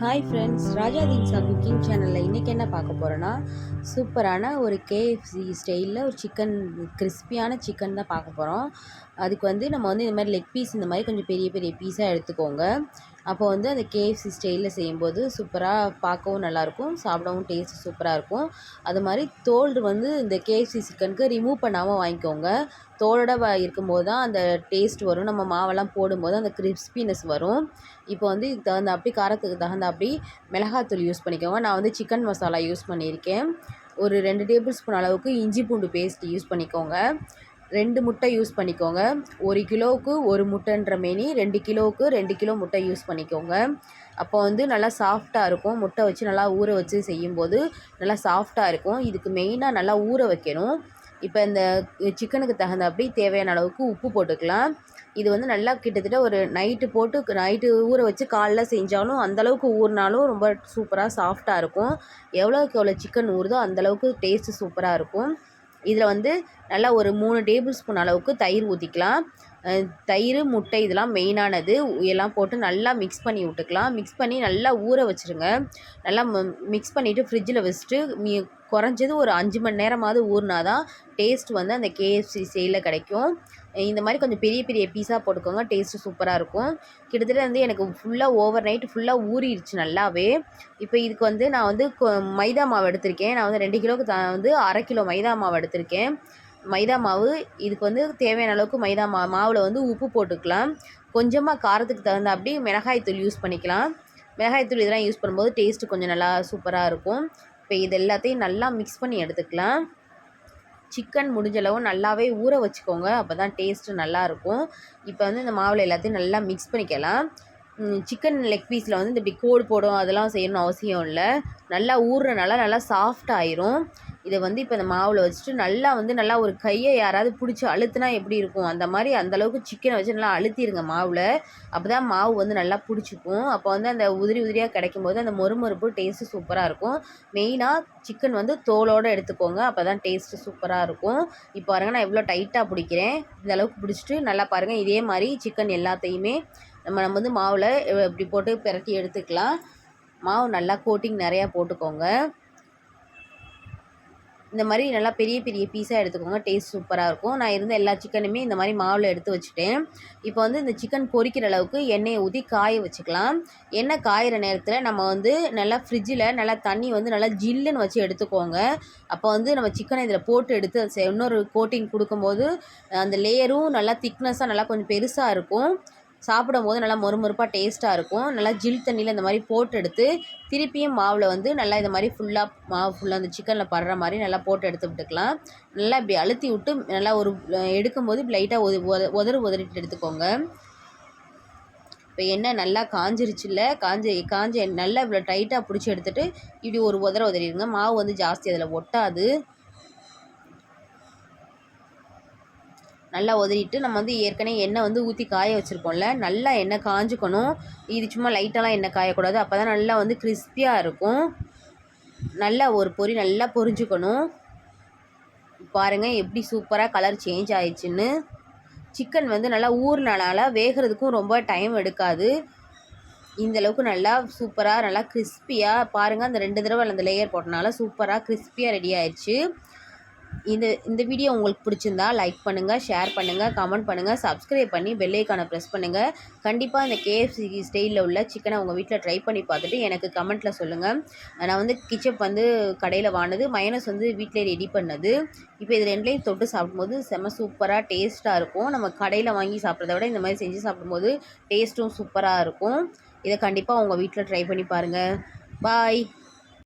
Hi friends, ராஜாதீன்ஸா cooking சேனலில் இன்றைக்கி என்ன பார்க்க போகிறோன்னா, சூப்பரான ஒரு கேஎஃப்சி ஸ்டைலில் ஒரு சிக்கன் கிறிஸ்பியான சிக்கன் தான் பார்க்க போகிறோம். அதுக்கு நம்ம இந்த மாதிரி லெக் பீஸ் இந்த மாதிரி கொஞ்சம் பெரிய பெரிய பீஸாக எடுத்துக்கோங்க. அப்போ அந்த கேஎஃப்சி ஸ்டைலில் செய்யும்போது சூப்பராக பார்க்கவும் நல்லாயிருக்கும், சாப்பிடவும் டேஸ்ட் சூப்பராக இருக்கும். அது மாதிரி தோல் இந்த கேஎஃப்சி சிக்கனுக்கு ரிமூவ் பண்ணாமல் வாங்கிக்கோங்க. தோலோட இருக்கும்போது தான் அந்த டேஸ்ட் வரும். நம்ம மாவெல்லாம் போடும்போது அந்த கிறிஸ்பினஸ் வரும். இப்போ இதுக்கு தகுந்தாப்படி காரத்துக்கு தகுந்தாப்படி மிளகாத்தூள் யூஸ் பண்ணிக்கோங்க. நான் சிக்கன் மசாலா யூஸ் பண்ணியிருக்கேன். ஒரு 2 டேபிள் ஸ்பூன் அளவுக்கு இஞ்சி பூண்டு பேஸ்ட் யூஸ் பண்ணிக்கோங்க. 2 முட்டை யூஸ் பண்ணிக்கோங்க. 1 கிலோவுக்கு 1 முட்டைன்ற மாரி 2 கிலோவுக்கு 2 கிலோ முட்டை யூஸ் பண்ணிக்கோங்க. அப்போ நல்லா சாஃப்டாக இருக்கும். முட்டை வச்சு நல்லா ஊற வச்சு செய்யும்போது நல்லா சாஃப்டாக இருக்கும். இதுக்கு மெயினாக நல்லா ஊற வைக்கணும். இப்போ இந்த சிக்கனுக்கு தகுந்தாப்படி தேவையான அளவுக்கு உப்பு போட்டுக்கலாம். இது நல்லா கிட்டத்தட்ட ஒரு நைட்டு ஊற வச்சு காலைல செஞ்சாலும் அந்தளவுக்கு ஊறினாலும் ரொம்ப சூப்பராக சாஃப்டாக இருக்கும். எவ்வளோக்கு எவ்வளோ சிக்கன் ஊறுதோ அந்தளவுக்கு டேஸ்ட்டு சூப்பராக இருக்கும். இதில் நல்லா ஒரு 3 டேபிள் ஸ்பூன் அளவுக்கு தயிர் ஊற்றிக்கலாம். தயிர், முட்டை இதெல்லாம் மெயினானது. எல்லாம் போட்டு நல்லா மிக்ஸ் பண்ணி விட்டுக்கலாம். மிக்ஸ் பண்ணி நல்லா ஊற வச்சுருங்க. நல்லா மிக்ஸ் பண்ணிவிட்டு ஃப்ரிட்ஜில் வச்சுட்டு குறைஞ்சது ஒரு 5 மணி நேரமாவது ஊறினா தான் டேஸ்ட் அந்த கேஎஃப்சி ஸ்டைலில் கிடைக்கும். இந்த மாதிரி கொஞ்சம் பெரிய பெரிய பீஸாக போட்டுக்கோங்க, டேஸ்ட்டு சூப்பராக இருக்கும். கிட்டத்தட்ட எனக்கு ஃபுல்லாக ஓவர் நைட் ஃபுல்லாக ஊறிடுச்சு நல்லாவே. இப்போ இதுக்கு நான் மைதா மாவு எடுத்திருக்கேன். நான் 2 கிலோவுக்கு 1/2 கிலோ மைதா மாவு எடுத்திருக்கேன். மைதா மாவு இதுக்கு தேவையான அளவுக்கு மைதா மாவில் உப்பு போட்டுக்கலாம். கொஞ்சமாக காரத்துக்கு தகுந்தாப்படி மிளகாய்த்தூள் யூஸ் பண்ணிக்கலாம். மிளகாய்த்தூள் இதெல்லாம் யூஸ் பண்ணும்போது டேஸ்ட்டு கொஞ்சம் நல்லா சூப்பராக இருக்கும். இப்போ இது எல்லாத்தையும் நல்லா மிக்ஸ் பண்ணி எடுத்துக்கலாம். சிக்கன் முடிஞ்சளவு நல்லாவே ஊற வச்சுக்கோங்க, அப்போ தான் டேஸ்ட்டு நல்லாயிருக்கும். இப்போ இந்த மாவில் எல்லாத்தையும் நல்லா மிக்ஸ் பண்ணிக்கலாம். சிக்கன் லெக் பீஸில் இந்த இப்படி கோடு போடும் அதெல்லாம் செய்யணும்னு அவசியம் இல்லை. நல்லா ஊறுறனால நல்லா சாஃப்ட் ஆயிரும். இதை இப்போ இந்த மாவில் வச்சுட்டு நல்லா ஒரு கையை யாராவது பிடிச்சி அழுத்துனா எப்படி இருக்கும் அந்த மாதிரி அந்தளவுக்கு சிக்கனை வச்சு நல்லா அழுத்திடுங்க மாவில். அப்போ தான் மாவு நல்லா பிடிச்சிக்கும். அப்போ அந்த உதிரி உதிரியாக கிடைக்கும்போது அந்த மொறுமொறுப்பு டேஸ்ட்டு சூப்பராக இருக்கும். மெயினாக சிக்கன் தோலோடு எடுத்துக்கோங்க, அப்போ தான் டேஸ்ட்டு சூப்பராக இருக்கும். இப்போ பாருங்கள், நான் எவ்வளோ டைட்டாக பிடிக்கிறேன். இந்த அளவுக்கு பிடிச்சிட்டு நல்லா பாருங்கள். இதே மாதிரி சிக்கன் எல்லாத்தையுமே நம்ம மாவில் இப்படி போட்டு பிரட்டி எடுத்துக்கலாம். மாவு நல்லா கோட்டிங் நிறையா போட்டுக்கோங்க. இந்த மாதிரி நல்லா பெரிய பெரிய பீஸாக எடுத்துக்கோங்க, டேஸ்ட் சூப்பராக இருக்கும். நான் இருந்த எல்லா சிக்கனுமே இந்த மாதிரி மாவில் எடுத்து வச்சுட்டேன். இப்போ இந்த சிக்கன் பொரிக்கிற அளவுக்கு எண்ணெயை ஊற்றி காய வச்சுக்கலாம். எண்ணெய் காயிற நேரத்தில் நம்ம நல்லா ஃப்ரிட்ஜில் நல்லா தண்ணி நல்லா ஜில்லுன்னு வச்சு எடுத்துக்கோங்க. அப்போ நம்ம சிக்கனை இதில் போட்டு எடுத்து இன்னொரு கோட்டிங் கொடுக்கும்போது அந்த லேயரும் நல்லா திக்னஸாக நல்லா கொஞ்சம் பெருசாக இருக்கும். சாப்பிடும்போது நல்லா மொறுமொறுப்பாக டேஸ்ட்டாக இருக்கும். நல்லா ஜில் தண்ணியில் இந்த மாதிரி போட்டு எடுத்து திருப்பியும் மாவில் நல்லா இந்த மாதிரி மாவு ஃபுல்லாக அந்த சிக்கனில் படுற மாதிரி நல்லா போட்டு எடுத்து விட்டுக்கலாம். நல்லா இப்படி அழுத்தி விட்டு நல்லா ஒரு எடுக்கும்போது லைட்டாக உதறிட்டு எடுத்துக்கோங்க. இப்போ எண்ணெய் நல்லா காஞ்சிருச்சுல்ல, காஞ்ச நல்லா இவ்வளோ டைட்டாக பிடிச்சி எடுத்துகிட்டு இப்படி ஒரு உதறிடுங்க. மாவு ஜாஸ்தி அதில் ஒட்டாது. நல்லா உதறிட்டு நம்ம ஏற்கனவே எண்ணெய் ஊற்றி காய வச்சுருக்கோம்ல, நல்லா எண்ணெய் காஞ்சிக்கணும். இது சும்மா லைட்டாலாம் எண்ணெய் காயக்கூடாது. அப்போ தான் நல்லா கிறிஸ்பியாக இருக்கும். நல்லா ஒரு பொரி நல்லா பொரிஞ்சுக்கணும். பாருங்கள் எப்படி சூப்பராக கலர் சேஞ்ச் ஆயிடுச்சுன்னு. சிக்கன் நல்லா ஊறினால வேகிறதுக்கும் ரொம்ப டைம் எடுக்காது. இந்தளவுக்கு நல்லா சூப்பராக நல்லா கிறிஸ்பியாக பாருங்கள். அந்த 2 தடவை அந்த லேயர் போட்டனால சூப்பராக கிறிஸ்பியாக ரெடி ஆயிடுச்சு. இந்த வீடியோ உங்களுக்கு பிடிச்சிருந்தா லைக் பண்ணுங்கள், ஷேர் பண்ணுங்கள், கமெண்ட் பண்ணுங்கள், சப்ஸ்கிரைப் பண்ணி பெல் ஐக்கானை ப்ரெஸ் பண்ணுங்கள். கண்டிப்பாக இந்த கேஎஃப்சி ஸ்டைலில் உள்ள சிக்கனை உங்கள் வீட்டில் ட்ரை பண்ணி பார்த்துட்டு எனக்கு கமெண்ட்டில் சொல்லுங்கள். நான் கிச்சப் கடையில் வாங்கினது, மைனஸ் வீட்டிலே ரெடி பண்ணது. இப்போ இது 2லையும் தொட்டு சாப்பிடும்போது செம்ம சூப்பராக டேஸ்ட்டாக இருக்கும். நம்ம கடையில் வாங்கி சாப்பிட்றத விட இந்த மாதிரி செஞ்சு சாப்பிடும்போது டேஸ்ட்டும் சூப்பராக இருக்கும். இதை கண்டிப்பாக உங்கள் வீட்டில் ட்ரை பண்ணி பாருங்கள். பாய்.